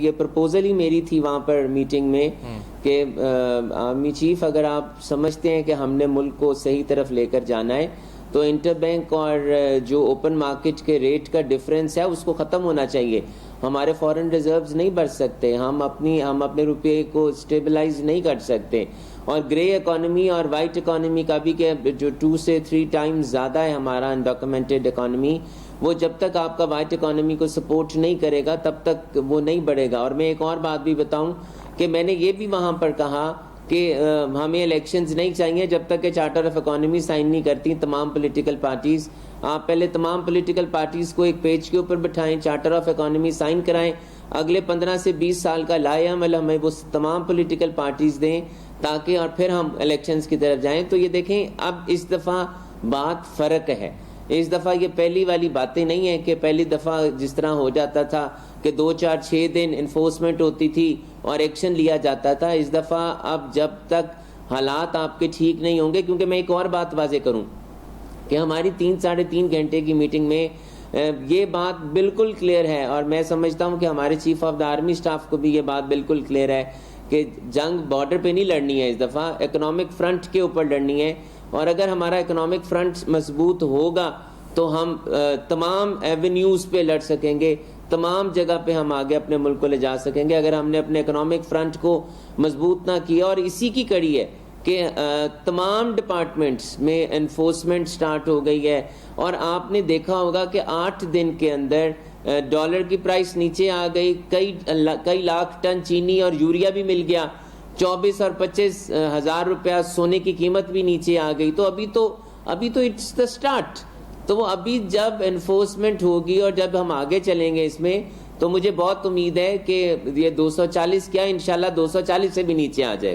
یہ پرپوزل ہی میری تھی وہاں پر میٹنگ میں کہ آرمی چیف اگر آپ سمجھتے ہیں کہ ہم نے ملک کو صحیح طرف لے کر جانا ہے تو انٹر بینک اور جو اوپن مارکیٹ کے ریٹ کا ڈفرینس ہے اس کو ختم ہونا چاہیے. ہمارے فارن ریزروز نہیں بڑھ سکتے, ہم اپنے روپے کو اسٹیبلائز نہیں کر سکتے. اور گرے اکانومی اور وائٹ اکانومی کا بھی کہ جو 2 سے 3 ٹائمز زیادہ ہے ہمارا انڈاکومنٹڈ اکانومی, وہ جب تک آپ کا وائٹ اکانومی کو سپورٹ نہیں کرے گا تب تک وہ نہیں بڑھے گا. اور میں ایک اور بات بھی بتاؤں کہ میں نے یہ بھی وہاں پر کہا کہ ہمیں الیکشنز نہیں چاہیے جب تک کہ چارٹر آف اکانومی سائن نہیں کرتی تمام پولیٹیکل پارٹیز. آپ پہلے تمام پولیٹیکل پارٹیز کو ایک پیج کے اوپر بٹھائیں, چارٹر آف اکانومی سائن کرائیں, اگلے 15 سے 20 سال کا لائحہ عمل ہمیں وہ تمام پولیٹیکل پارٹیز دیں تاکہ اور پھر ہم الیکشنز کی طرف جائیں. تو یہ دیکھیں اب اس دفعہ بات فرق ہے. اس دفعہ یہ پہلی والی باتیں نہیں ہیں کہ پہلی دفعہ جس طرح ہو جاتا تھا کہ 2 4 6 دن انفورسمنٹ ہوتی تھی اور ایکشن لیا جاتا تھا. اس دفعہ اب جب تک حالات آپ کے ٹھیک نہیں ہوں گے, کیونکہ میں ایک اور بات واضح کروں کہ ہماری 3 ساڑھے 3 گھنٹے کی میٹنگ میں یہ بات بالکل کلیئر ہے, اور میں سمجھتا ہوں کہ ہمارے chief of the army staff کو بھی یہ بات بالکل کلیئر ہے کہ جنگ بارڈر پہ نہیں لڑنی ہے, اس دفعہ اکنامک فرنٹ کے اوپر لڑنی ہے. اور اگر ہمارا اکنامک فرنٹ مضبوط ہوگا تو ہم تمام ایونیوز پہ لڑ سکیں گے, تمام جگہ پہ ہم آگے اپنے ملک کو لے جا سکیں گے. اگر ہم نے اپنے اکنامک فرنٹ کو مضبوط نہ کیا, اور اسی کی کڑی ہے کہ تمام ڈپارٹمنٹس میں انفورسمنٹ سٹارٹ ہو گئی ہے, اور آپ نے دیکھا ہوگا کہ 8 دن کے اندر ڈالر کی پرائس نیچے آ گئی, کئی لاکھ ٹن چینی اور یوریا بھی مل گیا, 24 اور 25 ہزار روپیہ سونے کی قیمت بھی نیچے آ گئی. تو ابھی تو اٹس دا سٹارٹ. تو وہ ابھی جب انفورسمنٹ ہوگی اور جب ہم آگے چلیں گے اس میں, تو مجھے بہت امید ہے کہ یہ 240 کیا انشاءاللہ 240 سے بھی نیچے آ جائے گا.